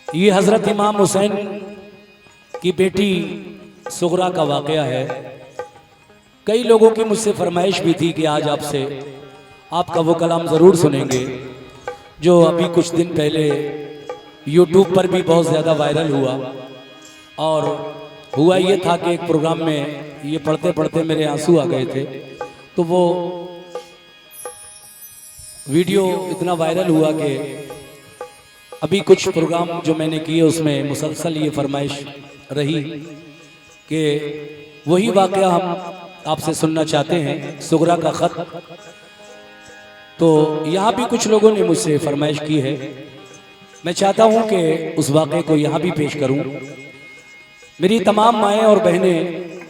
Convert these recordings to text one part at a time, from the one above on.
ये हज़रत इमाम हुसैन की बेटी सुगरा का वाक़या है। कई लोगों की मुझसे फरमाइश भी थी कि आज आपसे आपका वो कलाम ज़रूर सुनेंगे जो अभी कुछ दिन पहले यूट्यूब पर भी बहुत ज़्यादा वायरल हुआ। और हुआ ये था कि एक प्रोग्राम में ये पढ़ते पढ़ते मेरे आंसू आ गए थे, तो वो वीडियो इतना वायरल हुआ कि अभी कुछ प्रोग्राम जो मैंने किए उसमें मुसलसल ये फरमाइश रही कि वही वाक़या हम आपसे सुनना चाहते हैं, सुगरा का ख़त। तो यहाँ भी कुछ लोगों ने मुझसे फरमाइश की है, मैं चाहता हूँ कि उस वाक़े को यहाँ भी पेश करूँ। मेरी तमाम माएँ और बहनें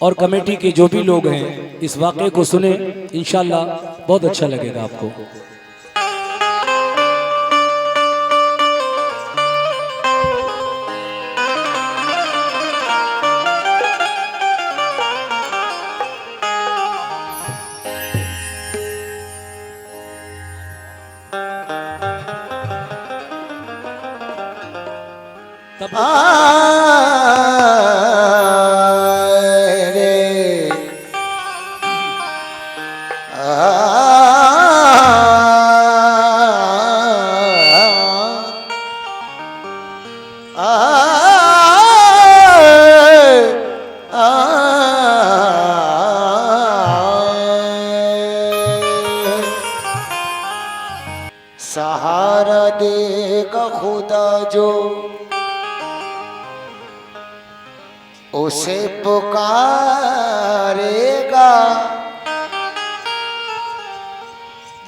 और कमेटी के जो भी लोग हैं इस वाक़े को सुने, इंशाअल्लाह बहुत अच्छा लगेगा आपको। सहारा देगा खुदा जो उसे पुकारेगा,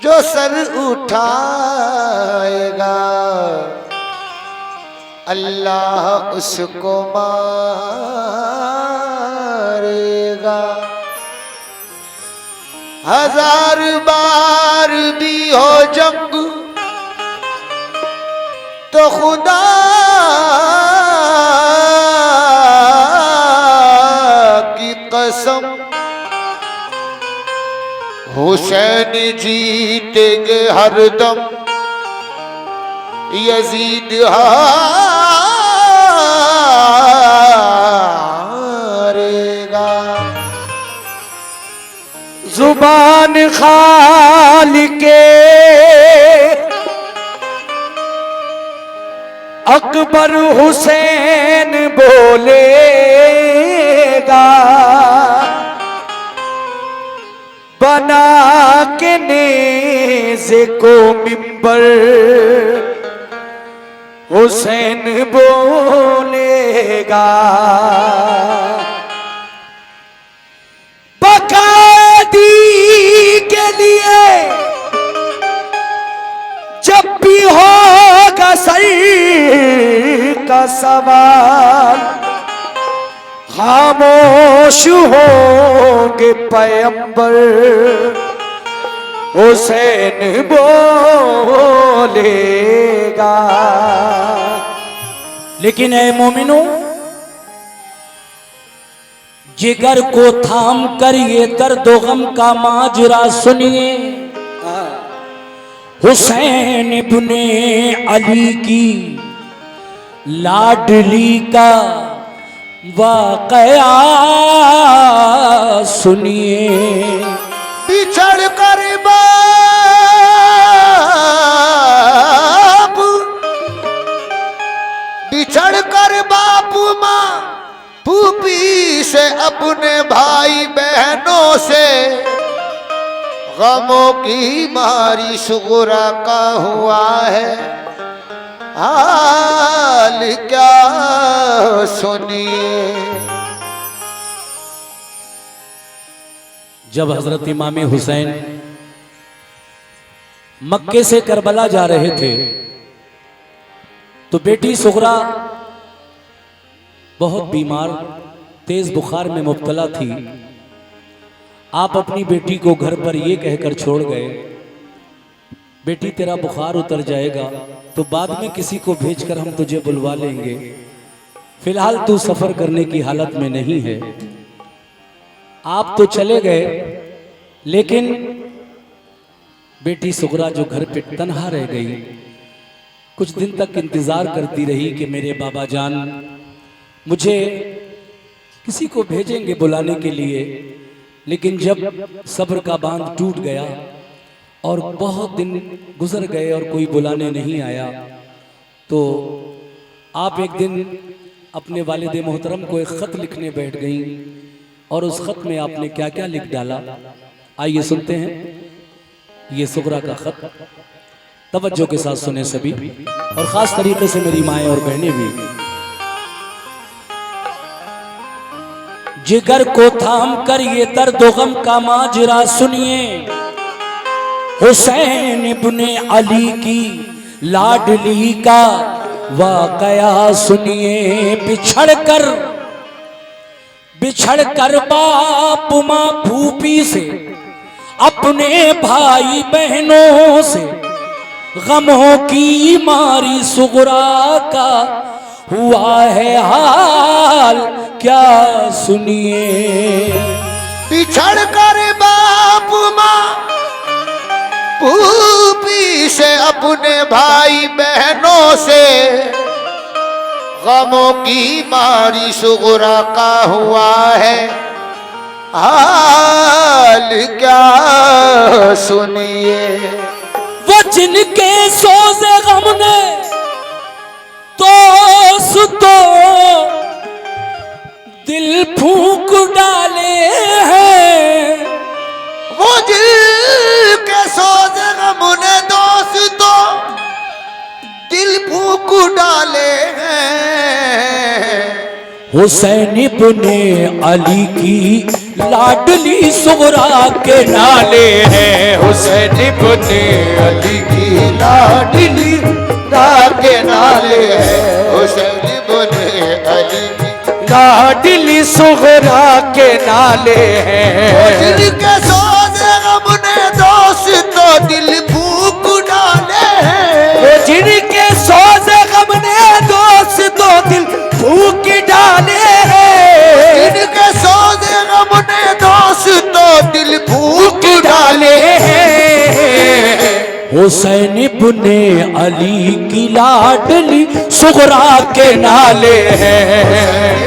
जो सर उठाएगा अल्लाह उसको मारेगा। हजार बार भी हो जंग तो खुदा की कसम हुसैन जीतेंगे हरदम, यजीद हारेगा। जुबान खालिके अकबर हुसैन बोलेगा, बना के नेज़े को मिंबर हुसैन बोलेगा। बकायदी के लिए जब भी होगा सर का सवाल, खामोश होंगे पैगंबर हुसैन बोलेगा। लेकिन ऐ मोमिनो, जिगर को थाम कर ये दर्द व गम का माजरा सुनिए। हुसैन इब्ने अली की लाडली का वाक़या सुनिए। बिछड़ कर बाप, बिछड़ कर बाप माँ फूफी से, अपने भाई बहनों से, गमों की मारी सुगरा का हुआ है हाल क्या सुनिए। जब हजरत इमाम हुसैन मक्के से करबला जा रहे थे तो बेटी सुगरा बहुत बीमार, तेज बुखार में मुब्तला थी। आप अपनी बेटी को घर पर ये कहकर छोड़ गए, बेटी तेरा बुखार उतर जाएगा तो बाद में किसी को भेजकर हम तुझे बुलवा लेंगे, फिलहाल तू सफर करने की हालत में नहीं है। आप तो चले गए, लेकिन बेटी सुगरा जो घर पे तन्हा रह गई, कुछ दिन तक इंतज़ार करती रही कि मेरे बाबा जान मुझे किसी को भेजेंगे बुलाने के लिए। लेकिन जब सब्र का बांध टूट गया और बहुत दिन गुजर गए और कोई बुलाने नहीं आया, तो आप एक दिन अपने वालिद मोहतरम को एक ख़त लिखने बैठ गई और उस ख़त में आपने क्या क्या लिख डाला, आइए सुनते हैं ये सुगरा का ख़त। तवज्जो के साथ सुने सभी, और ख़ास तरीके से मेरी माएँ और बहनें भी। जिगर को थाम कर ये दर्द गम का माजरा सुनिए, हुसैन इब्ने अली की लाडली का वाकया सुनिए। बिछड़ कर बाप माँ फूफी से, अपने भाई बहनों से, गमों की मारी सुगरा का हुआ है हाल क्या सुनिए। बिछड़ कर बाप माँ फूफी से, अपने भाई बहनों से, गमों की मारी सुगरा का हुआ है हाल क्या सुनिए। वो जिनके सोज़े गम ने दोस्तों दिल फूंक डाले हैं, वो जिनके सोज़े गम ने दोस्तों दिल फूंक डाले हैं। हुसैन इब्ने अली की लाडली सुगरा के नाले हैं। हुसैन इब्ने अली की लाडली के नाले हैं। हुसैन इब्ने अली की लाडली सुगरा के नाले हैं। जिनके सोज़े गम ने दोस्तों दिल फूंक डाले हैं। जिनके सोज़े गम ने दोस्तों दिल फूंक डाले हैं। जिनके सोज़े गम ने दोस्तों दिल फूंक डाले हैं। हुसैन इब्ने अली की लाडली सुगरा के नाले हैं।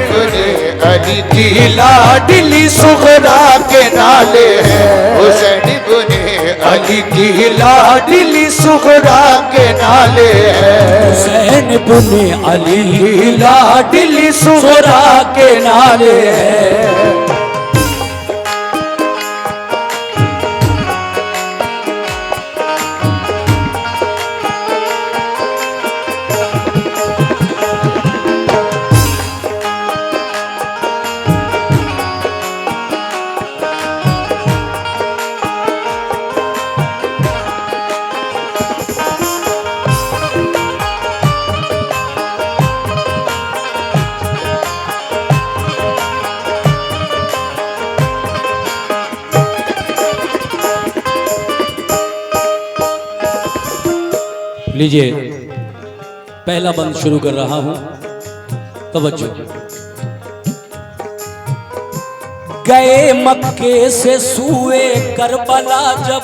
अली की लाडली सुगरा के नाले हैं। हुसैन इब्ने अली की लाडली सुगरा के नाले हैं। हुसैन इब्ने अली की लाडली सुगरा के नाले हैं। लीजिए पहला बंद शुरू कर रहा हूं, तवज्जो। गए मक्के से सूए करबला जब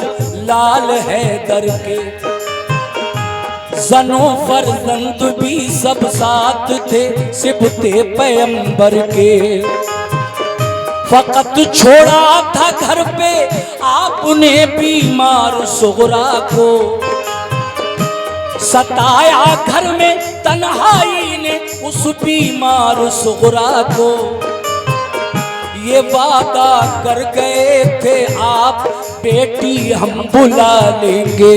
लाल हैदर के, जनो फर्जंद भी सब साथ थे सिबते पैगंबर के। फकत छोड़ा था घर पे आपने बीमार सुगरा को, सताया घर में तन्हाई ने उस बीमार सुगरा को। ये वादा कर गए थे आप बेटी हम बुला लेंगे,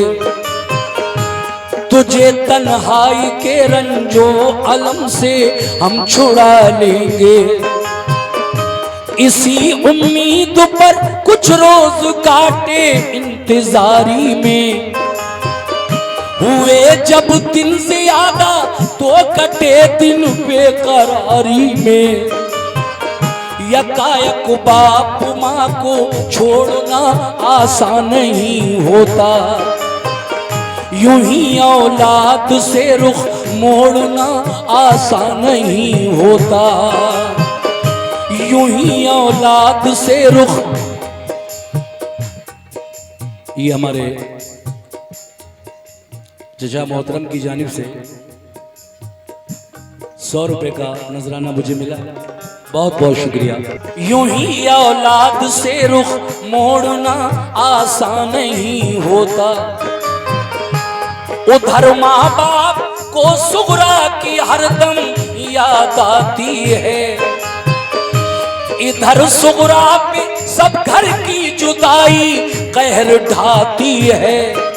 तुझे तन्हाई के रंजो अलम से हम छुड़ा लेंगे। इसी उम्मीद पर कुछ रोज काटे इंतजारी में, हुए जब दिन ज्यादा तो कटे दिन बेकरारी में। यकायक बाप माँ को छोड़ना आसान नहीं होता, यूं ही औलाद से रुख मोड़ना आसान नहीं होता, यूं ही औलाद से रुख। ये हमारे जजा मोहतरम की जानिब से 100 रुपए का नजराना मुझे मिला, बहुत बहुत शुक्रिया। यूं ही औलाद से रुख मोड़ना आसान नहीं होता, उधर माँ बाप को सुगरा की हरदम याद आती है, इधर सुगरा पे सब घर की जुदाई कहर ढाती है।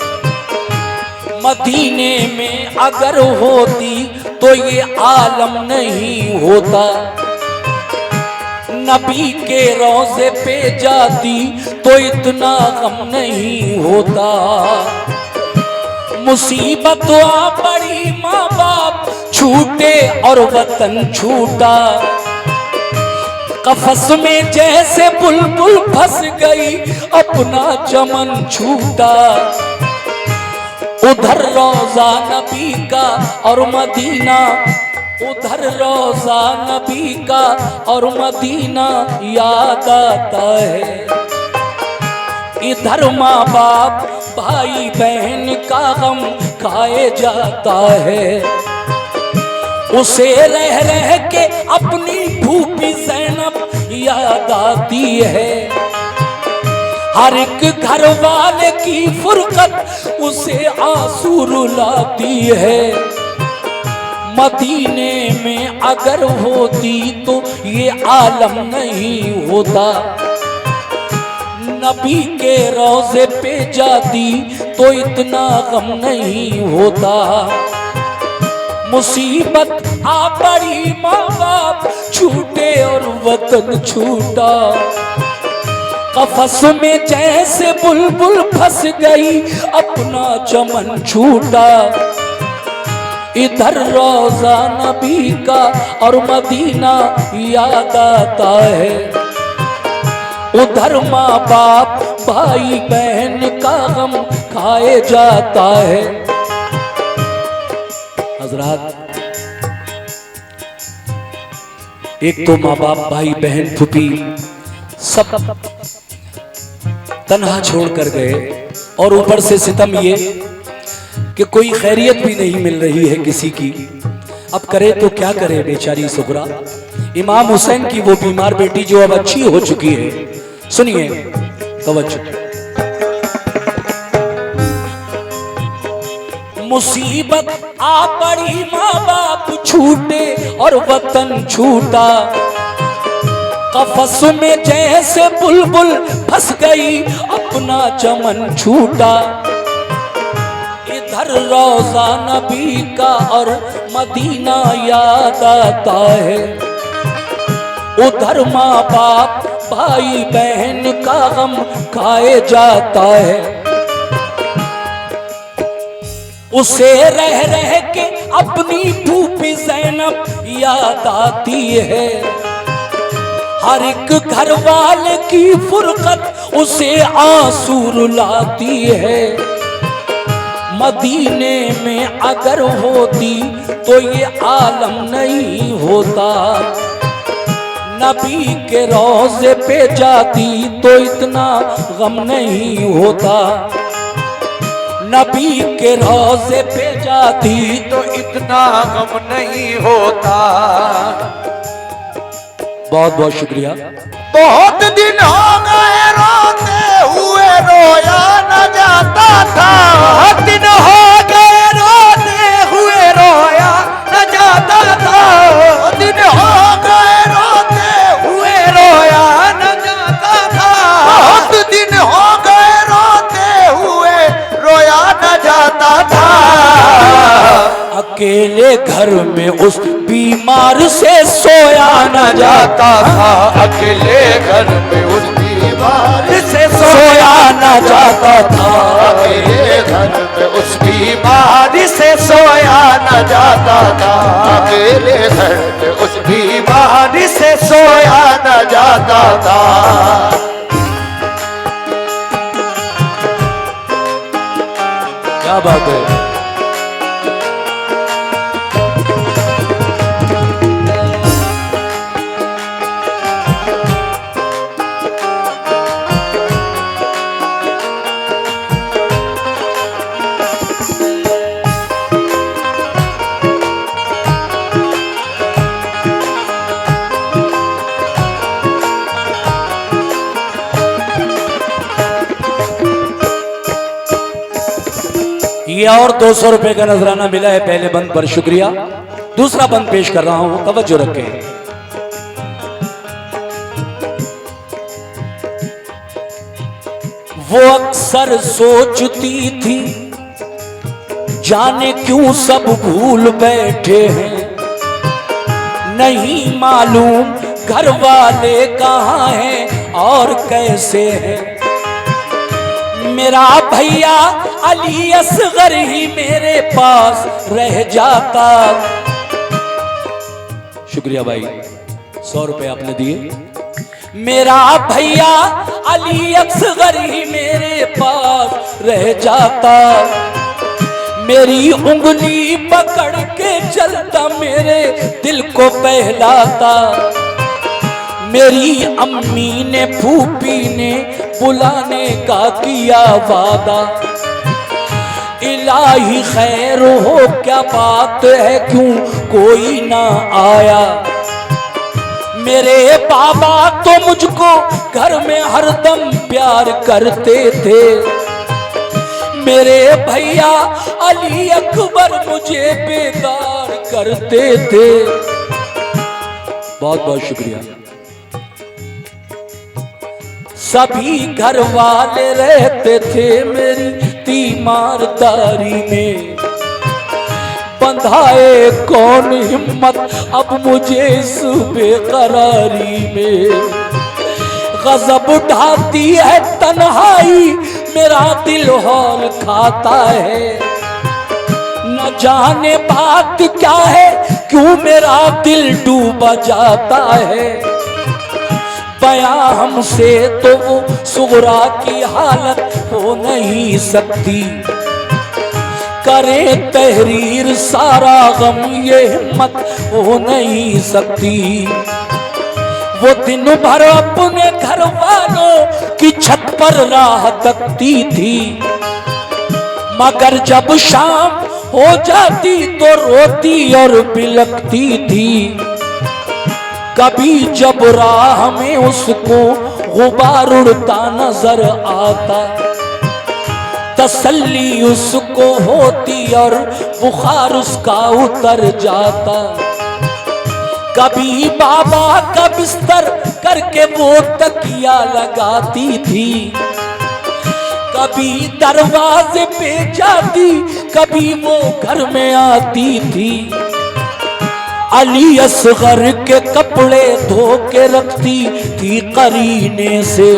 मदीने में अगर होती तो ये आलम नहीं होता, नबी के रोज़े पे जाती तो इतना गम नहीं होता। मुसीबत आ पड़ी माँ बाप छूटे और वतन छूटा, कफस में जैसे बुलबुल फंस गई अपना चमन छूटा। उधर रोज़ा नबी का और मदीना, उधर रोज़ा नबी का और मदीना याद आता है, इधर माँ बाप भाई बहन का गम खाए जाता है। उसे रह रह के अपनी फूफी ज़ैनब याद आती है, हर एक घर वाले की फुरकत उसे आंसू रुलाती है। मदीने में अगर होती तो ये आलम नहीं होता, नबी के रोज़े पे जाती तो इतना गम नहीं होता। मुसीबत आ पड़ी माँ बाप छूटे और वतन छूटा, कफस में जैसे बुलबुल फंस गई अपना चमन छूटा। इधर रोज़ा नबी का और मदीना याद आता है, उधर माँ बाप भाई बहन का गम खाए जाता है। हजरात, एक तो माँ बाप भाई बहन फूफी सब तन्हा छोड़ कर गए, और ऊपर से सितम ये कि कोई खैरियत भी नहीं मिल रही है किसी की। अब करे तो क्या करे बेचारी सुगरा, इमाम हुसैन की वो बीमार बेटी जो अब अच्छी हो चुकी है। सुनिए तवज्जो। मुसीबत आ पड़ी माँ बाप छूटे और वतन छूटा, कफस में जैसे बुलबुल फंस गई अपना चमन छूटा। इधर रोज़ा नबी का और मदीना याद आता है, उधर माँ बाप भाई बहन का गम खाए जाता है। उसे रह रह के अपनी फूफी ज़ैनब याद आती है, हर एक घर वाले की फुरकत उसे आंसू रुलाती है। मदीने में अगर होती तो ये आलम नहीं होता, नबी के रोज़े पे जाती तो इतना गम नहीं होता। नबी के रोज़े पे जाती तो इतना गम नहीं होता। बहुत बहुत शुक्रिया। बहुत दिन हो गए रोते हुए रोया न जाता था, बहुत दिन हो गए रोते हुए रोया न जाता था, बहुत दिन हो गए रोते हुए रोया न जाता था, बहुत दिन हो गए रोते हुए रोया न जाता था। अकेले घर में उस बीमार से सोया न जाता था, अकेले घर में उस बीमार से सोया न जाता था, अकेले घर में उस बीमार से सोया न जाता था, अकेले घर में उस बीमार से सोया न जाता था। क्या बात है। ये और 200 रुपए का नजराना मिला है पहले बंद पर, शुक्रिया। दूसरा बंद पेश कर रहा हूं, तवज्जो रखें। वो अक्सर सोचती थी जाने क्यों सब भूल बैठे हैं, नहीं मालूम घर वाले कहाँ हैं और कैसे हैं। मेरा भैया अली असगर ही मेरे पास रह जाता। शुक्रिया भाई, 100 रुपए आपने दिए। मेरा भैया अली असगर ही मेरे पास रह जाता, मेरी उंगली पकड़ के चलता, मेरे दिल को बहलाता। मेरी अम्मी ने फूफी ने बुलाने का किया वादा, इलाही खैर हो क्या बात है क्यों कोई ना आया। मेरे बाबा तो मुझको घर में हरदम प्यार करते थे, मेरे भैया अली अकबर मुझे बेदार करते थे। बहुत बहुत शुक्रिया। सभी घर वाले रहते थे मेरी तीमारदारी में, बंधाए कौन हिम्मत अब मुझे इस बेकरारी में। गजब ढाती है तन्हाई, मेरा दिल हौल खाता है, न जाने बात क्या है क्यों मेरा दिल डूबा जाता है। बयां हमसे तो वो सुगरा की हालत हो नहीं सकती, करें तहरीर सारा गम ये हिम्मत हो नहीं सकती। वो दिन भर अपने घर वालों की छत पर राह तकती थी, मगर जब शाम हो जाती तो रोती और बिलखती थी। कभी जब राह में उसको गुबार उड़ता नजर आता, तसल्ली उसको होती और बुखार उसका उतर जाता। कभी बाबा का बिस्तर करके वो तकिया लगाती थी, कभी दरवाजे पे जाती, कभी वो घर में आती थी। अली असगर के कपड़े धो के रखती थी करीने से,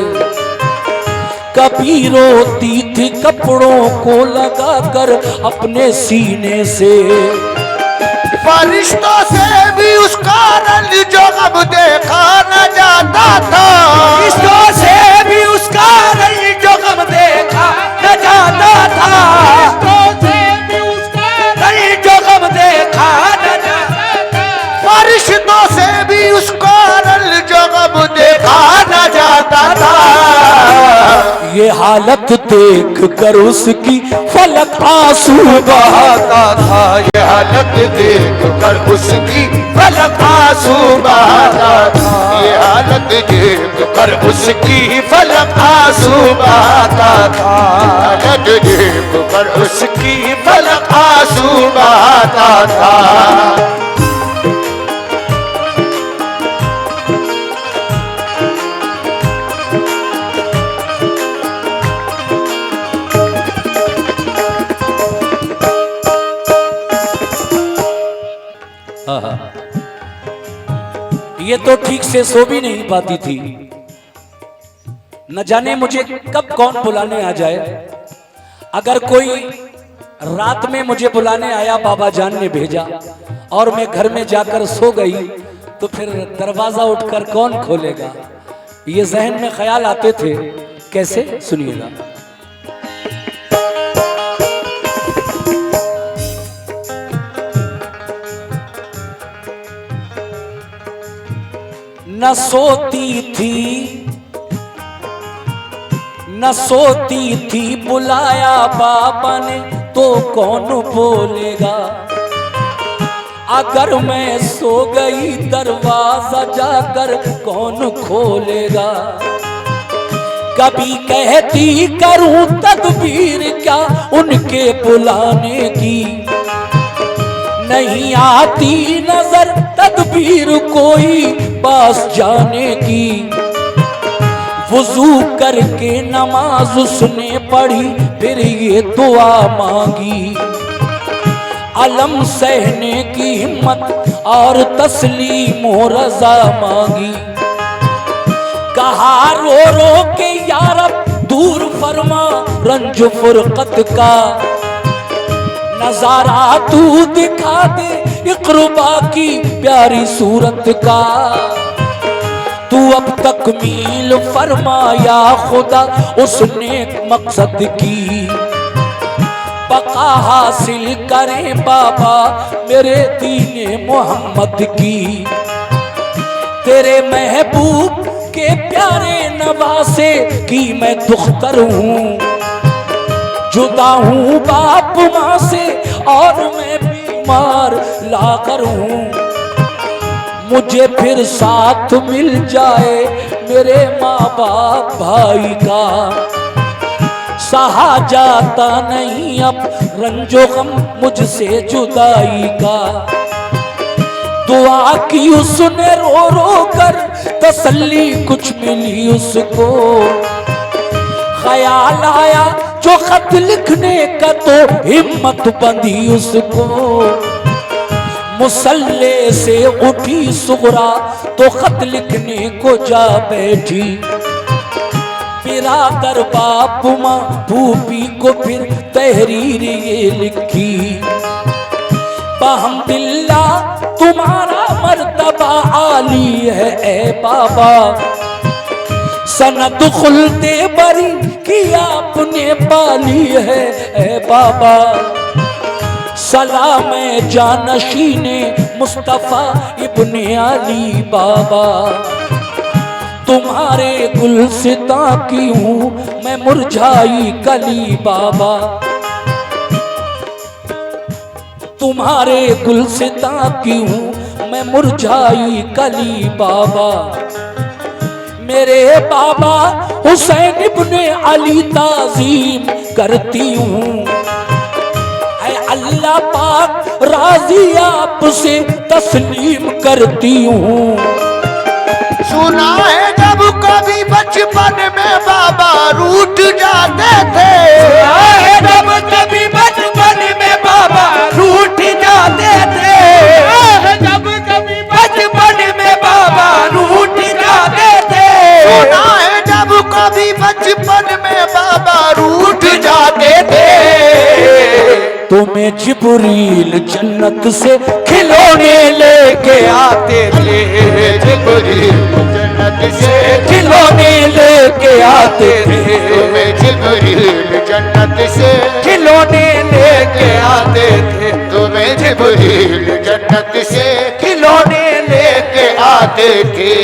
कभी रोती थी कपड़ों को लगाकर अपने सीने से। फरिश्तों से भी उसका रंग जो अब देखा न जाता था, फरिश्तों से भी उसका रंग जो अब देखा न जाता था, फरिश्तों से भी उसका रंग जो अब देखा न जाता था, फरिश्तों से भी उसका रंग जो अब देखा न जाता था। ये हालत देख कर उसकी फलक आंसू बहाता था, ये हालत देख कर उसकी फलक आंसू बहाता था, ये हालत देख कर उसकी फलक आंसू बहाता था, हालत देख कर उसकी फलक आंसू बहाता था। ये तो ठीक से सो भी नहीं पाती थी, न जाने मुझे कब कौन बुलाने आ जाए। अगर कोई रात में मुझे बुलाने आया, बाबा जान ने भेजा और मैं घर में जाकर सो गई, तो फिर दरवाजा उठकर कौन खोलेगा। ये जहन में ख्याल आते थे। कैसे, सुनिएगा। न सोती थी बुलाया बाबा ने तो कौन बोलेगा। अगर मैं सो गई दरवाजा जाकर कौन खोलेगा। कभी कहती करूं तदबीर क्या उनके बुलाने की, नहीं आती नजर तदबीर कोई पास जाने की। वुजू करके नमाज उसने पढ़ी फिर ये दुआ मांगी, अलम सहने की हिम्मत और तस्लीम व रजा मांगी। कहा रो रो के यारब दूर फरमा रंज फुरकत का, नजारा तू दिखा दे इक़्रुबा की प्यारी सूरत का। तू अब तकमील फरमाया खुदा उसने मकसद की, बका हासिल करें बाबा मेरे दीने मोहम्मद की। तेरे महबूब के प्यारे नवासे की मैं दुख्तर हूँ, जुदा हूँ बाप माँ से और मैं बीमार लाकर हूँ। मुझे फिर साथ मिल जाए मेरे माँ बाप भाई का, सहा जाता नहीं अब रंजो गम मुझसे जुदाई का। दुआ की उसने रो रो कर तसल्ली कुछ मिली उसको, ख्याल आया जो खत लिखने का तो हिम्मत बंधी उसको। मुसल्ले से उठी सुगरा तो खत लिखने को जा बैठी, बिरादर बाप माँ भूपी को फिर तहरीर ये लिखी। बहम्दिल्ला तुम्हारा मर्तबा आली है ए बाबा, सनद खुलते बरी की आपने पाली है ए बाबा। सलाम जानशीने मुस्तफा इब्ने अली बाबा, तुम्हारे गुलसिता की हूँ मैं मुरझाई कली बाबा। तुम्हारे गुलसिता की हूँ मैं मुरझाई कली बाबा। मेरे बाबा हुसैन इब्ने अली ताज़ीम करती हूँ, अल्लाह पाक राजी आपसे तस्लीम करती हूँ। सुना है जब कभी बचपन में बाबा रूठ जाते थे, सुना है जब कभी बचपन में बाबा रूठ जाते थे, जब कभी बचपन में बाबा रूठ जाते थे। सुना है जब कभी बचपन में बाबा रूठ जाते थे। तुम्हें जिब्रील जन्नत से खिलौने लेके आते थे, जिब्रील जन्नत से खिलौने लेके आते थे। तुम्हें जिब्रील जन्नत से खिलौने लेके आते थे, तुम्हें जिब्रील जन्नत से खिलौने लेके आते थे।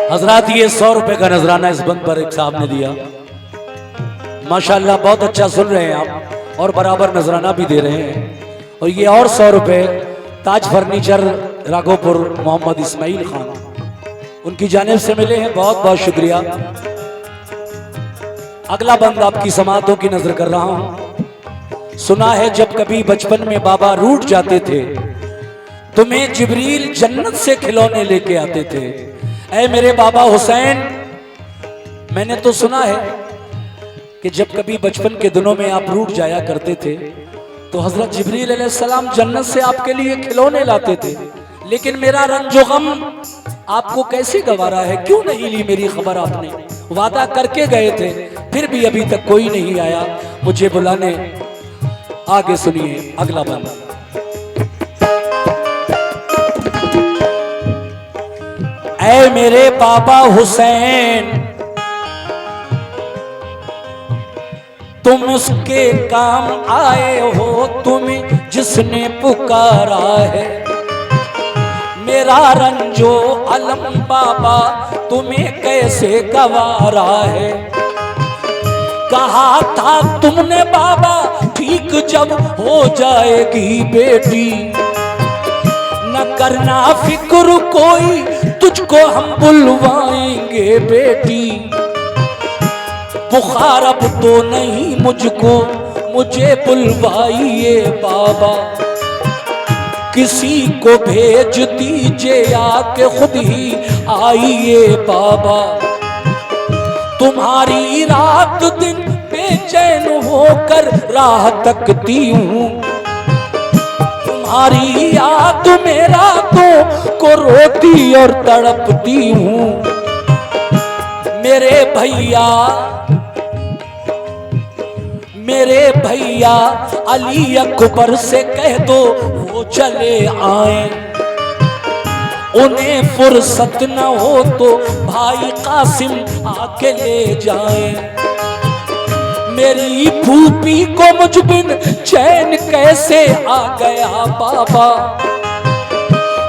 हजरात ये 100 रुपए का नजराना इस बंद पर एक साहब ने दिया, माशाल्लाह बहुत अच्छा सुन रहे हैं आप और बराबर नजराना भी दे रहे हैं। और ये और 100 रुपए ताज फर्नीचर राघोपुर मोहम्मद इस्माइल खान उनकी जानिब से मिले हैं, बहुत बहुत शुक्रिया। अगला बंद आपकी समातों की नजर कर रहा हूं। सुना है जब कभी बचपन में बाबा रूठ जाते थे, तुम्हें जिब्रील जन्नत से खिलौने लेके आते थे। ऐ मेरे बाबा हुसैन, मैंने तो सुना है कि जब कभी बचपन के दिनों में आप रूठ जाया करते थे तो हजरत जिब्रील अलैहिस्सलाम जन्नत से आपके लिए खिलौने लाते थे, लेकिन मेरा रंजो गम आपको कैसे गवारा है? क्यों नहीं ली मेरी खबर आपने? वादा करके गए थे, फिर भी अभी तक कोई नहीं आया मुझे बुलाने। आगे सुनिए अगला बंद। ऐ मेरे बाबा हुसैन, तुम उसके काम आए हो, तुम्हें जिसने पुकारा है। मेरा रंजो अलम बाबा तुम्हें कैसे गवारा है। कहा था तुमने बाबा ठीक जब हो जाएगी बेटी, न करना फिक्र कोई तुझको हम बुलवाएंगे बेटी। बुखार अब तो नहीं मुझको, मुझे बुलवाइए बाबा, किसी को भेज दीजिए आके खुद ही आइए बाबा। तुम्हारी रात दिन बेचैन होकर राह तकती हूँ, तुम्हारी याद में रातों को रोती और तड़पती हूँ। मेरे भैया अली अकबर से कह दो वो चले आए, उन्हें फुर्सत न हो तो भाई कासिम आके ले जाए। मेरी फूफी को मुझ बिन चैन कैसे आ गया बाबा,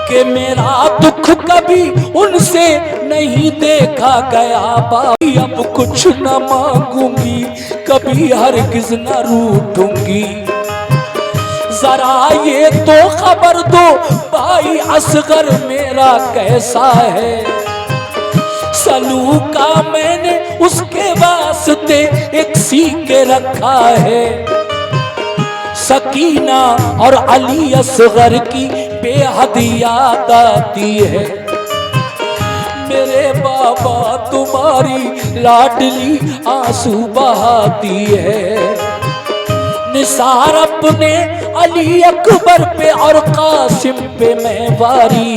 कि मेरा दुख कभी उनसे नहीं देखा गया बाबा। अब कुछ न मांगूंगी, कभी हरगिज न रूठूंगी। जरा ये तो खबर दो भाई असगर मेरा कैसा है। सलूका मैंने उसके वास्ते एक सीके रखा है। सकीना और अली असगर की बेहद याद आती है। मेरे बाबा तुम्हारी लाडली आंसू बहाती है। निसार अपने अली अकबर पे और कासिम पे मैं वारी,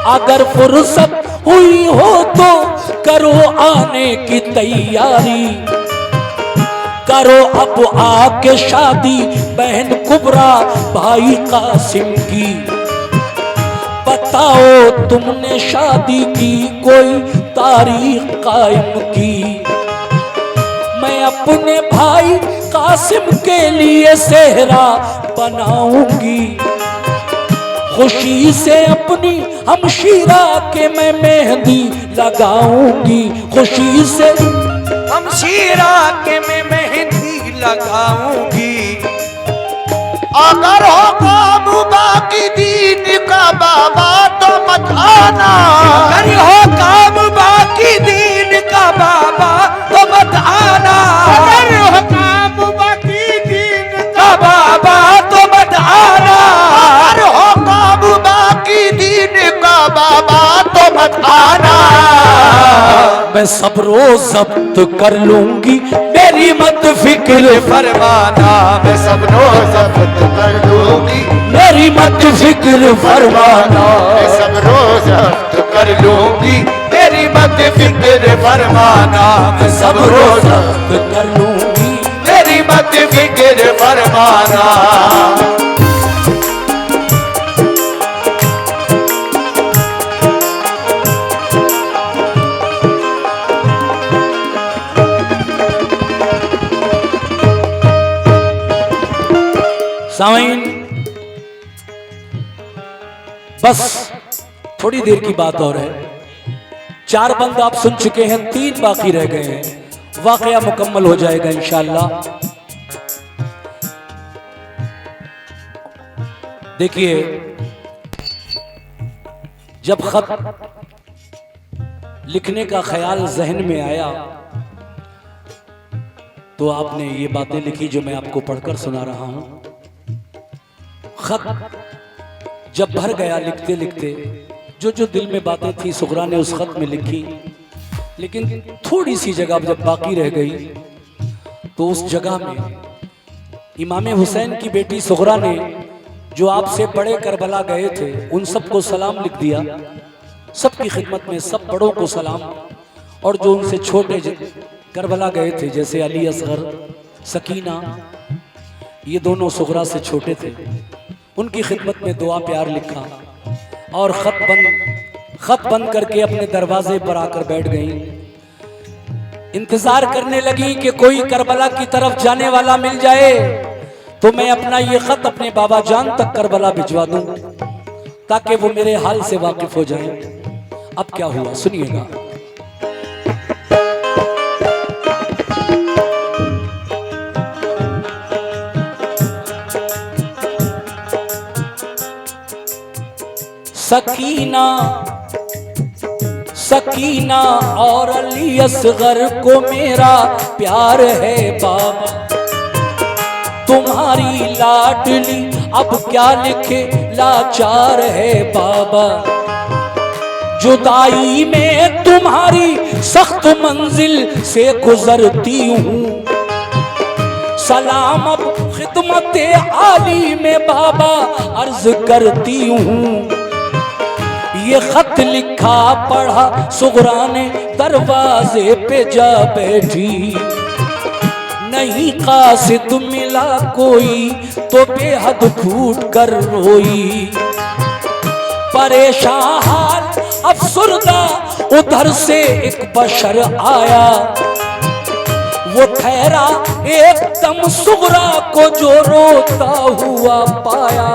अगर फुर्सत हुई हो तो करो आने की तैयारी। करो अब आके शादी बहन कुबरा भाई कासिम की। बताओ तुमने शादी की कोई तारीख कायम की। मैं अपने भाई कासिम के लिए सेहरा बनाऊंगी। खुशी से अपनी हमशीरा के मैं मेहंदी लगाऊंगी। खुशी से हमशीरा के मैं मेहंदी लगाऊंगी। अगर हो काम बाकी दीन का बाबा तो मत आना। अगर हो काम बाकी दीन का बाबा तो मत आना। अगर हो काम बाकी दीन का बाबा तो मत आना। अगर हो काम बाकी दीन का बाबा तो मत आना। मैं सब्रो जब्त कर लूंगी, मेरी मत फिक्र फरमाना। मैं सब्रो जब्त कर लूंगी, मेरी मत फिक्र फरमाना। मैं सब्रो जब्त कर लूंगी, मेरी मत फिक्र फरमाना। मैं सब्रो जब्त कर लूंगी, मेरी मत फिक्र फरमाना। सामीन, बस थोड़ी देर की बात और है। 4 बंद आप सुन चुके हैं, 3 बाकी रह गए हैं। वाकया मुकम्मल हो जाएगा इंशाअल्लाह। देखिए, जब खत लिखने का ख्याल जहन में आया तो आपने ये बातें लिखी जो मैं आपको पढ़कर सुना रहा हूं। खत जब भर गया लिखते लिखते, जो जो दिल में बातें थी सुगरा ने उस खत में लिखी, लेकिन थोड़ी सी जगह जब बाकी रह गई तो उस जगह में इमाम हुसैन की बेटी सुगरा ने, जो आपसे बड़े करबला गए थे, उन सबको सलाम लिख दिया। सबकी खिदमत में सब बड़ों को सलाम, और जो उनसे छोटे करबला गए थे जैसे अली असगर, सकीना, ये दोनों सुगरा से छोटे थे, उनकी खिदमत में दुआ प्यार लिखा और खत बंद करके अपने दरवाजे पर आकर बैठ गई। इंतजार करने लगी कि कोई करबला की तरफ जाने वाला मिल जाए तो मैं अपना ये खत अपने बाबा जान तक करबला भिजवा दूं ताकि वो मेरे हाल से वाकिफ हो जाएं। अब क्या हुआ सुनिएगा। सकीना सकीना और अली असगर को मेरा प्यार है बाबा, तुम्हारी लाडली अब क्या लिखे लाचार है बाबा। जुदाई में तुम्हारी सख्त मंजिल से गुजरती हूँ, सलाम अब खिदमत आली में बाबा अर्ज करती हूँ। ये खत लिखा पढ़ा सुगरा ने दरवाजे पे जा बैठी, नहीं कासिद मिला कोई तो बेहद फूट कर रोई। परेशान हाल अफसुर्दा उधर से एक बशर आया, वो ठहरा एकदम सुगरा को जो रोता हुआ पाया।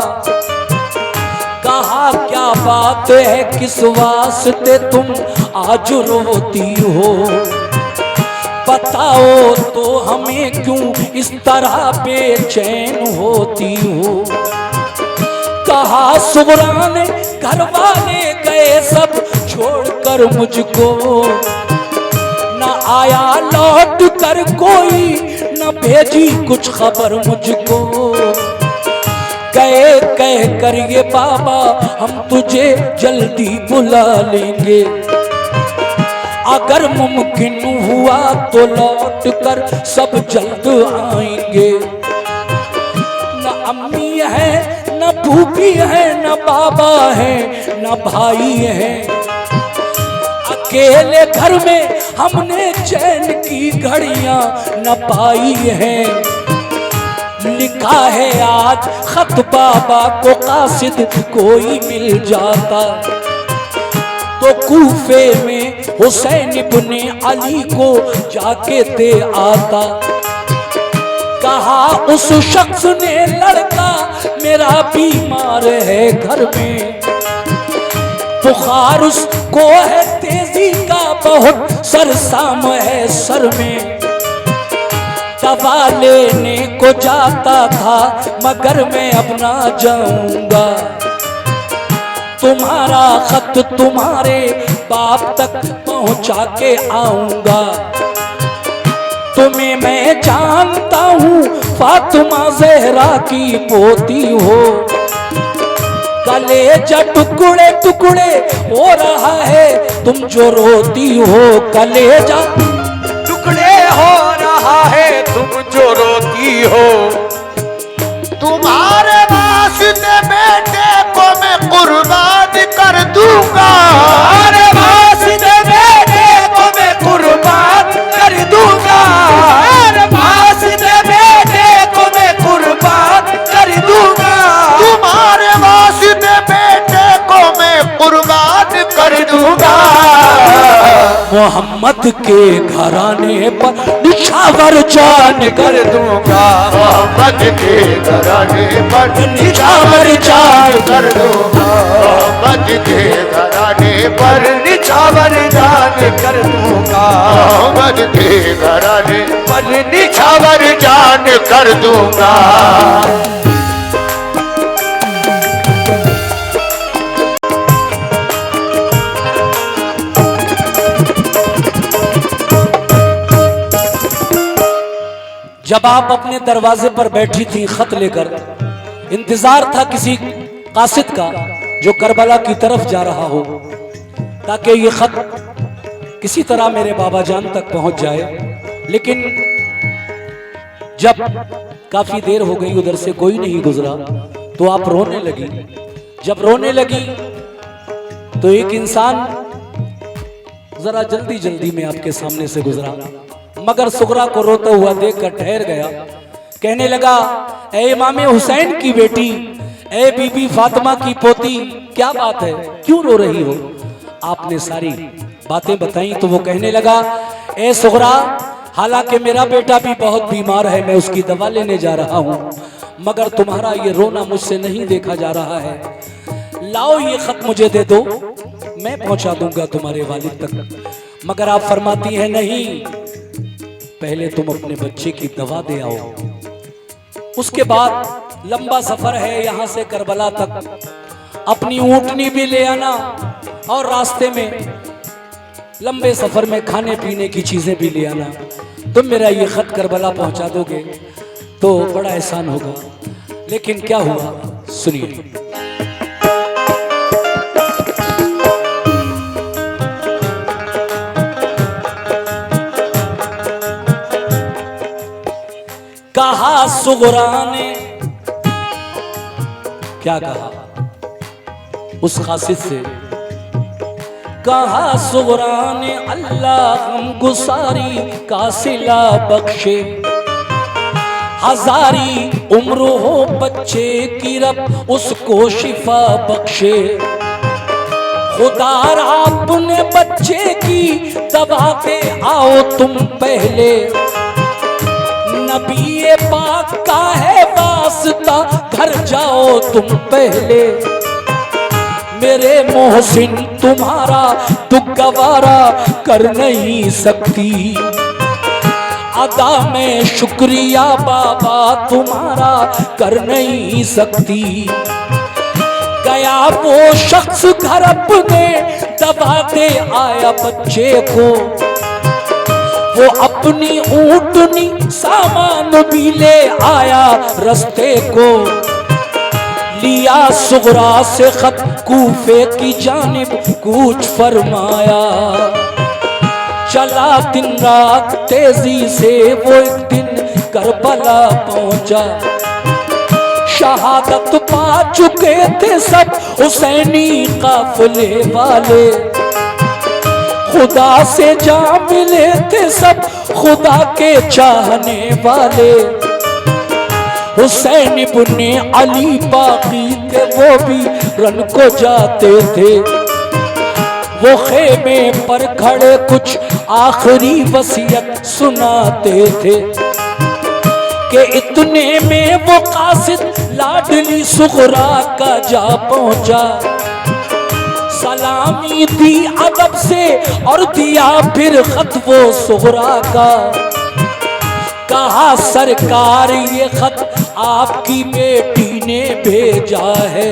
कहा क्या बात है किस वास्ते तुम आज रोती हो, बताओ तो हमें क्यों इस तरह बेचैन होती हो। कहा सुगरा ने घर वाले गए सब छोड़कर मुझको, न आया लौट कर कोई न भेजी कुछ खबर मुझको। कहे कह कर ये बाबा हम तुझे जल्दी बुला लेंगे, अगर मुमकिन हुआ तो लौट कर सब जल्द आएंगे। न अम्मी है न भूपी है न बाबा है न भाई है, अकेले घर में हमने चैन की घड़ियां न पाई है। लिखा है आज खत बाबा को कासिद कोई मिल जाता तो कूफे में हुसैन इब्ने अली को जाके दे आता। कहा उस शख्स ने लड़का मेरा बीमार है घर में, बुखार उसको है तेजी का बहुत सरसाम है सर में। दवा लेने को जाता था मगर मैं अब ना जाऊंगा, तुम्हारा खत तुम्हारे बाप तक पहुंचा के आऊंगा। तुम्हें मैं जानता हूँ फातिमा ज़हरा की पोती हो, कलेजा टुकड़े टुकड़े हो रहा है तुम जो रोती हो। कलेजा टुकड़े हो रहा है तुम जो रोती हो, तुम्हारे वास्ते बेटे को मैं कुर्बान कर दूंगा। तुम्हारे वास्ते बेटे को मैं कुर्बान कर दूंगा, तुम्हारे वास्ते बेटे को मैं कुर्बान कर दूंगा। तुम्हारे वास्ते बेटे को मैं कुर्बान कर दूंगा। मोहम्मद के घराने पर निछावर जान कर दूंगा, मोहम्मद के घराने पर निछावर जान कर दूंगा, मोहम्मद के घराने पर निछावर जान कर दूंगा, मोहम्मद के घराने पर निछावर जान कर दूंगा। जब आप अपने दरवाजे पर बैठी थी खत लेकर, इंतजार था किसी कासिद का जो करबला की तरफ जा रहा हो ताकि ये खत किसी तरह मेरे बाबा जान तक पहुंच जाए। लेकिन जब काफी देर हो गई उधर से कोई नहीं गुजरा तो आप रोने लगी। जब रोने लगी तो एक इंसान जरा जल्दी जल्दी में आपके सामने से गुजरा, मगर सुगरा को रोता हुआ देखकर ठहर गया। कहने लगा, ए इमाम हुसैन की बेटी, ए बीबी फातिमा की पोती, क्या बात है, क्यों रो रही हो? आपने सारी बातें बताई तो वो कहने लगा, ए सुगरा, हालांकि मेरा बेटा भी बहुत बीमार है, मैं उसकी दवा लेने जा रहा हूँ, मगर तुम्हारा ये रोना मुझसे नहीं देखा जा रहा है। लाओ ये खत मुझे दे दो, मैं पहुंचा दूंगा तुम्हारे वालिद तक। मगर आप फरमाती हैं नहीं, पहले तुम अपने बच्चे की दवा दे आओ, उसके बाद लंबा सफर है यहाँ से करबला तक, अपनी ऊँटनी भी ले आना और रास्ते में लंबे सफर में खाने पीने की चीजें भी ले आना। तुम मेरा ये खत करबला पहुंचा दोगे तो बड़ा एहसान होगा। लेकिन क्या हुआ, सुनिए। कहा सुगरा ने, क्या कहा उस खासिद से, कहा सुगरा ने अल्लाह गुसारी का सिला बख्शे, हजारी उम्र हो बच्चे की रब उसको शिफा बख्शे। खुदा अपने बच्चे की दवा दे आओ तुम पहले, नबी पाक का है वास्ता घर जाओ तुम पहले। मेरे मोहसिन तुम्हारा दुख गवारा कर नहीं सकती, अदा में शुक्रिया बाबा तुम्हारा कर नहीं सकती। गया वो शख्स घर अपने दबा दे आया बच्चे को, वो अपनी ऊँटनी सामान भी ले आया रस्ते को। लिया सुगरा से खत कूफे की जानिब कूच फरमाया, चला दिन रात तेजी से वो एक दिन करबला पहुंचा। शहादत पा चुके थे सब हुसैनी काफिले वाले, खुदा से जा मिले थे सब खुदा के चाहने वाले। हुसैन इब्ने अली बाकी थे वो भी रन को जाते थे, वो खेमे पर खड़े कुछ आखिरी वसीयत सुनाते थे कि इतने में वो कासिद लाडली सुगरा का जा पहुंचा। सलामी दी अदब से और दिया फिर खत वो सुगरा का, कहा सरकार ये खत आपकी बेटी ने भेजा है,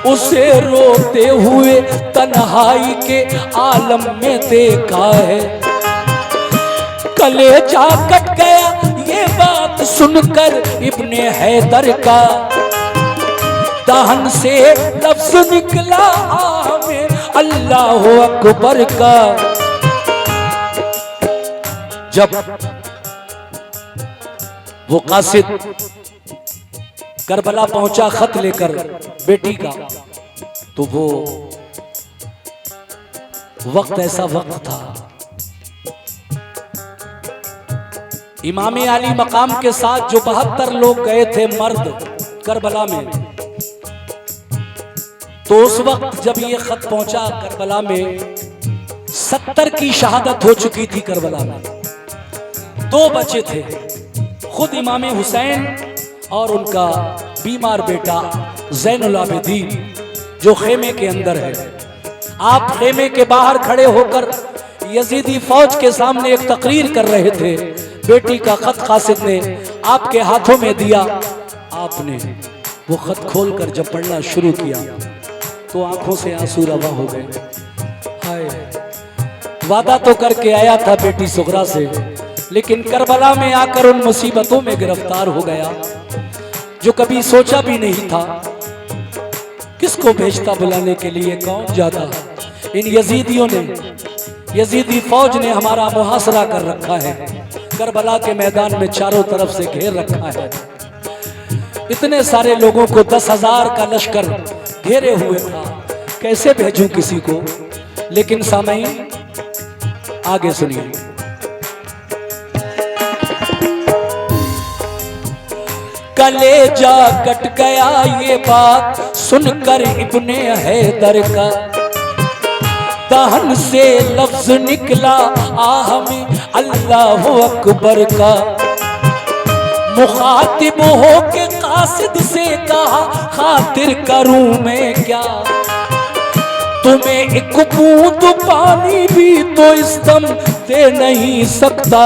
उसे रोते हुए तन्हाई के आलम में देखा है। कलेजा कट गया ये बात सुनकर इब्ने हैदर का, दहन से लफ्ज निकला आमीन अल्लाह अकबर का। जब वो कासिद करबला पहुंचा खत लेकर बेटी का, तो वो वक्त ऐसा वक्त था, इमाम अली मकाम के साथ जो 72 लोग गए थे मर्द करबला में, तो उस वक्त जब ये खत पहुंचा करबला में 70 की शहादत हो चुकी थी। करबला में 2 बचे थे, खुद इमाम हुसैन और उनका बीमार बेटा ज़ैनुल आबिदीन जो खेमे के अंदर है। आप खेमे के बाहर खड़े होकर यजीदी फौज के सामने एक तकरीर कर रहे थे। बेटी का खत कासिद ने आपके हाथों में दिया, आपने वो खत खोलकर जब पढ़ना शुरू किया तो आंखों से आंसू रवा हो गए। हाय, वादा तो करके आया था बेटी सुगरा से, लेकिन करबला में आकर उन मुसीबतों में गिरफ्तार हो गया जो कभी सोचा भी नहीं था। किसको भेजता बुलाने के लिए, कौन जाता? इन यजीदियों ने, यजीदी फौज ने हमारा मुहासरा कर रखा है, करबला के मैदान में चारों तरफ से घेर रखा है। इतने सारे लोगों को 10,000 का लश्कर घेरे हुए था, कैसे भेजूं किसी को? लेकिन सामईन आगे सुनिए। कलेजा कट गया ये बात सुनकर इब्ने हैदर का, दहन से लफ्ज निकला आह में अल्लाह अकबर का। मुखातिब हो के कासिद से कहा खातिर करूं मैं क्या। तुम्हें एक बूंद पानी भी तो इस दम दे नहीं सकता।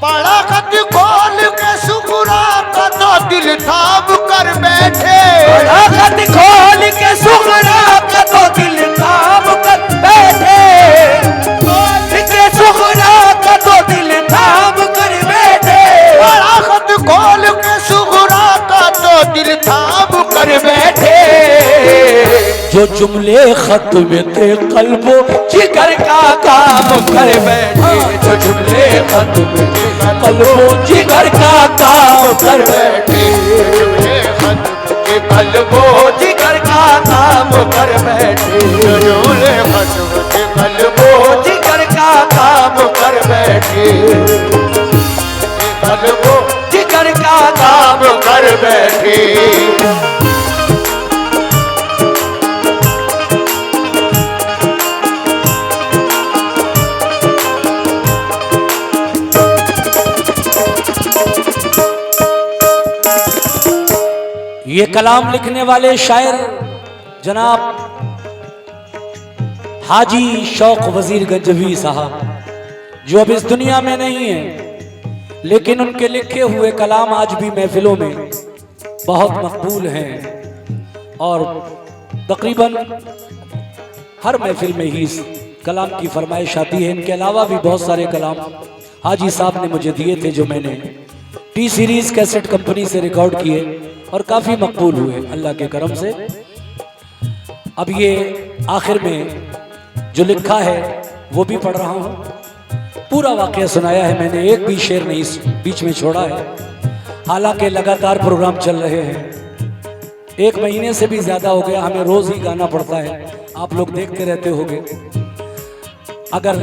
बड़ा खत खोल के सुगरा का तो दिल थाम कर बैठे। बड़ा खत खोल के सुगरा का तो दिल थाम कर बैठे। खोल के सुगरा का तो दिल थाम कर बैठे। बड़ा खत खोल के सुगरा का तो दिल थाम कर बैठे। जो जुमले खत में थे कल्बो जिगर का काम कर बैठे। जो जुमले खत में थे कल्बो जिगर का काम कर बैठे। कल्बो जिगर का काम कर बैठे। जुमले खत के कल्बो जिगर का काम कर बैठे। कल्बो जिगर का काम कर बैठे। ये कलाम लिखने वाले शायर जनाब हाजी शौक वजीर गंजवी साहब, जो अब इस दुनिया में नहीं है, लेकिन उनके लिखे हुए कलाम आज भी महफिलों में बहुत मकबूल हैं और तकरीबन हर महफिल में ही इस कलाम की फरमाइश आती है। इनके अलावा भी बहुत सारे कलाम हाजी साहब ने मुझे दिए थे, जो मैंने टी सीरीज कैसेट कंपनी से रिकॉर्ड किए और काफ़ी मकबूल हुए अल्लाह के करम से। अब ये आखिर में जो लिखा है वो भी पढ़ रहा हूँ। पूरा वाक़या सुनाया है मैंने, एक भी शेर नहीं बीच में छोड़ा है। हालांकि लगातार प्रोग्राम चल रहे हैं, 1 महीने से भी ज़्यादा हो गया, हमें रोज़ ही गाना पड़ता है। आप लोग देखते रहते होंगे। अगर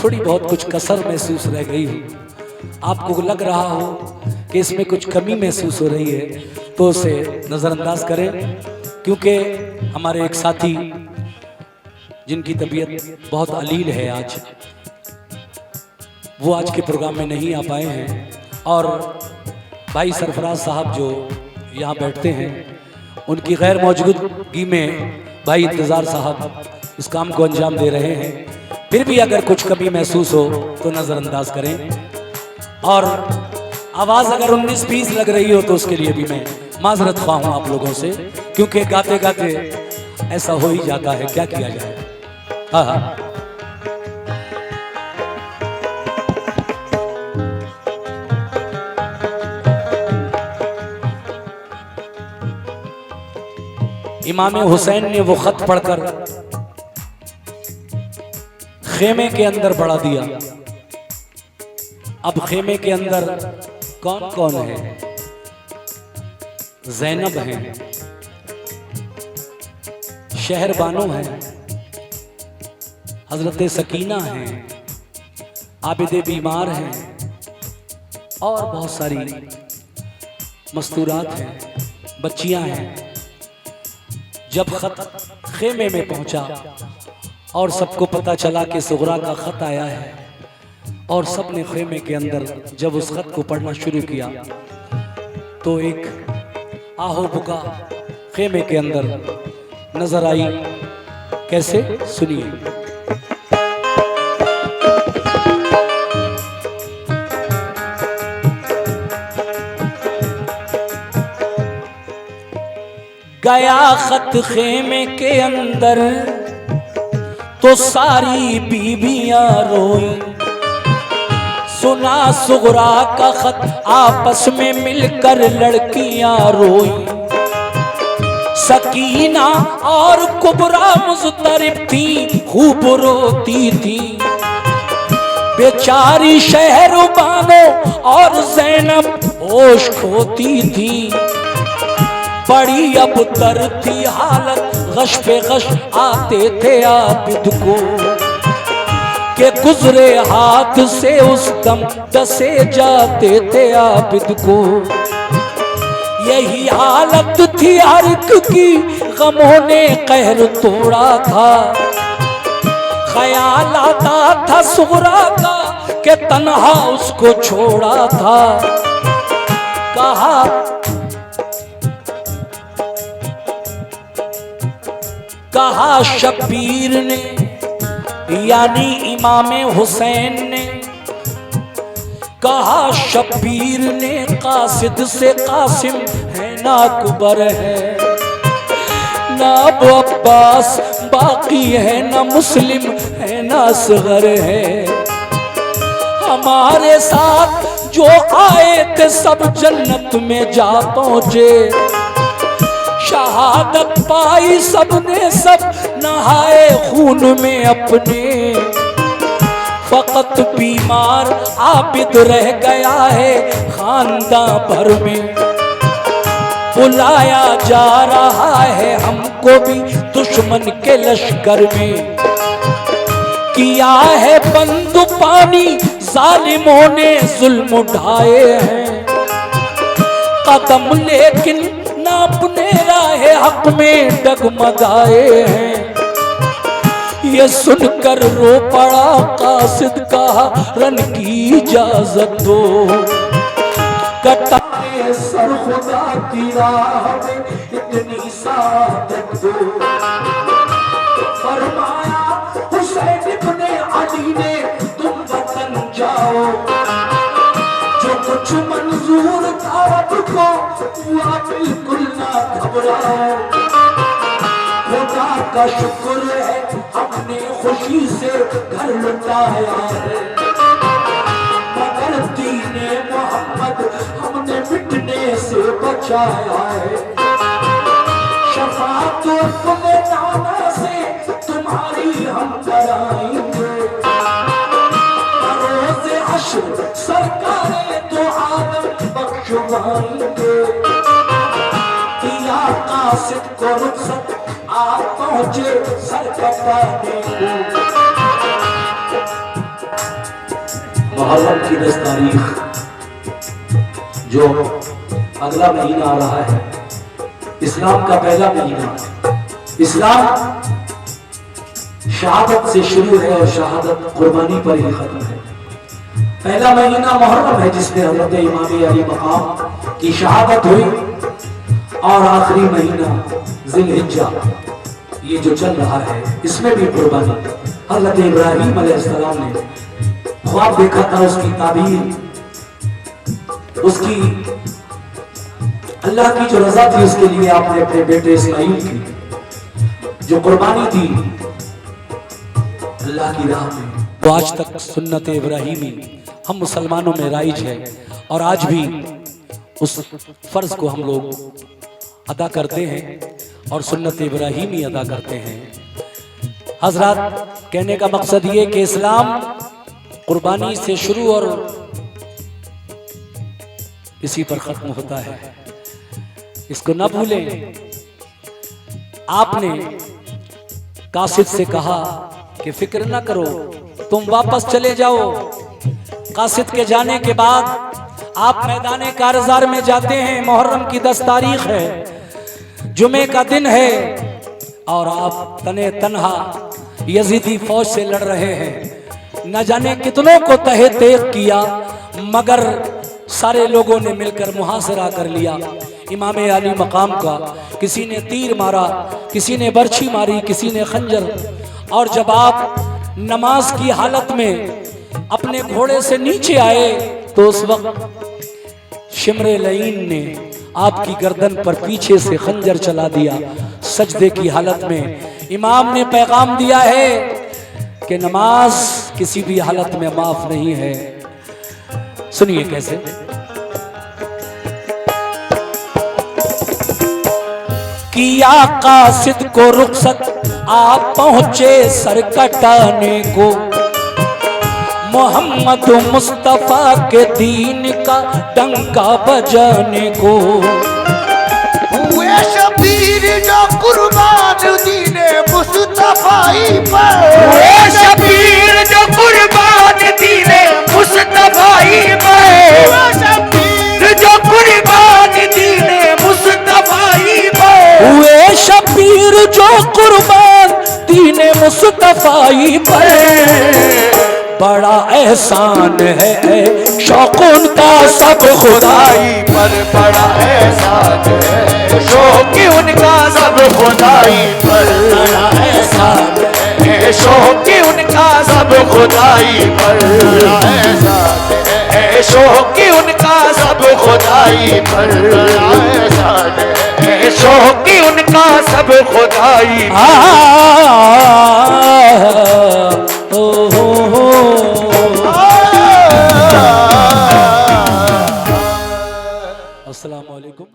थोड़ी बहुत कुछ कसर महसूस रह गई हो, आपको लग रहा हो कि इसमें कुछ कमी महसूस हो रही है, तो उसे नज़रअंदाज करें, क्योंकि हमारे एक साथी जिनकी तबीयत बहुत अलील है आज, वो आज के प्रोग्राम में नहीं आ पाए हैं। और भाई सरफराज साहब जो यहाँ बैठते हैं, उनकी गैर मौजूदगी में भाई इंतज़ार साहब इस काम को अंजाम दे रहे हैं। फिर भी अगर कुछ कमी महसूस हो तो नज़रअंदाज करें। और आवाज़ अगर 19-20 लग रही हो तो उसके लिए भी मैं माजरत ख्वाह हूँ आप लोगों से, क्योंकि गाते गाते ऐसा हो ही जाता है, क्या किया जाए। हाँ हाँ, इमाम हुसैन ने वो खत पढ़कर खेमे के अंदर बढ़ा दिया। अब खेमे के अंदर कौन कौन है? ज़ैनब हैं, शहरबानो हैं, हजरत सकीना हैं, आबिदे बीमार हैं और बहुत सारी मस्तूरात हैं, बच्चियां हैं। जब खत खेमे में पहुंचा और सबको पता चला कि सुगरा का खत आया है, और सबने खेमे के अंदर जब उस खत को पढ़ना शुरू किया, तो एक आहो बुका खेमे के अंदर नजर आई। कैसे? सुनिए। गया खत खेमे के अंदर तो सारी बीबियां रोई। सुना सुगरा का खत आपस में मिलकर लड़कियां रोई। सकीना और कुबरा मुज़तरिब थी, खूब रोती थी। बेचारी शहरबानो और ज़ैनब होश खोती थी। बड़ी अब तर थी हालत, गश पे गश आते थे आबिद को, के गुजरे हाथ से उस दम दसे जाते थे आबिद को। यही हालत थी हर एक की, गमों ने कहर तोड़ा था। ख्याल आता था सुगरा का कि तन्हा उसको छोड़ा था। कहा शब्बीर ने यानी इमाम हुसैन ने, कहा शब्बीर ने कासिद से कासिम है ना अकबर है ना अबू अब्बास बाकी है ना मुस्लिम है ना असगर है। हमारे साथ जो आए थे सब जन्नत में जा पहुंचे। शहादत पाई सबने सब नहाए खून में अपने। फकत बीमार आबिद रह गया है खानदान भर में। बुलाया जा रहा है हमको भी दुश्मन के लश्कर में। किया है बंद पानी जालिमों ने जुल्म उठाए हैं। कदम लेकिन ना अपने राह हक में डगमगाए हैं। ये सुनकर रो पड़ा कासिद का रन की इजाजत दो। कटाए सर खुदा की राह में इतनी सादत दो। फरमाया हुसैन इब्ने अली ने तुम वतन जाओ। जो कुछ मंजूर था रब को हुआ बिल्कुल ना घबराओ। खुदा का शुक्र है हमने खुशी से घर लौटाया है। मगर दीने मोहम्मद हमने मिटने से बचाया है। शफाअत अपने नाना से तुम्हारी हम कराएंगे। रोज़े हश्र सरकारे तो आदम बख्शवाएंगे। दिया कासिद को रुखसत आप पहुंचे सर कटाने को। मुहर्रम की 10 तारीख जो अगला महीना आ रहा है, इस्लाम का पहला महीना। इस्लाम शहादत से शुरू है और शहादत कुर्बानी पर ही खत्म है। पहला महीना मुहर्रम है जिसमें हज़रत इमाम अली मकाम की शहादत हुई। और आखिरी महीना ज़िलहिज्जा ये जो चल रहा है इसमें भी कुर्बानी। हज़रत इब्राहीम अलैहिस्सलाम ने ख्वाब देखा था, उसकी ताबीर, उसकी अल्लाह की जो रजा थी उसके लिए आपने अपने बेटे इस्माइल की जो कुर्बानी दी अल्लाह की राह में। तो आज तक सुन्नत इब्राहीमी हम मुसलमानों में राइज है और आज भी उस फर्ज को हम लोग अदा करते हैं और सुन्नत इब्राहीमी अदा करते हैं। हजरत कहने का मकसद ये कि इस्लाम कुर्बानी से शुरू और इसी पर खत्म होता है, इसको न भूलें। आपने कासिद से कहा कि फिक्र न करो, तुम वापस चले जाओ। कासिद के जाने के बाद आप मैदान कारज़ार में जाते हैं। मुहर्रम की 10 तारीख है, जुमे का दिन है और आप तने तन्हा यजीदी फौज से लड़ रहे हैं। न जाने कितनों को तहे तेग किया मगर सारे लोगों ने मिलकर मुहासरा कर लिया इमाम अली मकाम का। किसी ने तीर मारा, किसी ने बर्छी मारी, किसी ने खंजर। और जब आप नमाज की हालत में अपने घोड़े से नीचे आए तो उस वक्त शिमरे लईन ने आपकी गर्दन पर पीछे से खंजर चला दिया। सजदे की हालत में इमाम ने पैगाम दिया है कि नमाज किसी भी हालत में माफ नहीं है। सुनिए कैसे। किया कासिद को रुखसत आप पहुंचे सर कटाने को। मोहम्मद मुस्तफा के दीन का डंका बजाने को। हुए शबीर जो कुर्बान दीने मुस्तफाई पर। हुए शबीर जो कुर्बान दीने मुस्तफाई पर। हुए शबीर जो कुर्बान दीने मुस्तफाई पर। हुए शबीर पर, बड़ा एहसान है शौक उनका सब खुदाई पर बड़ा एहसान है शौक उनका सब खुदाई पर, बड़ा एहसान है शौक उनका सब खुदाई पर, एहसान है शौक उनका सब खुदाई पर, एहसान है शौक उनका सब खुदाई अस्सलाम वालेकुम।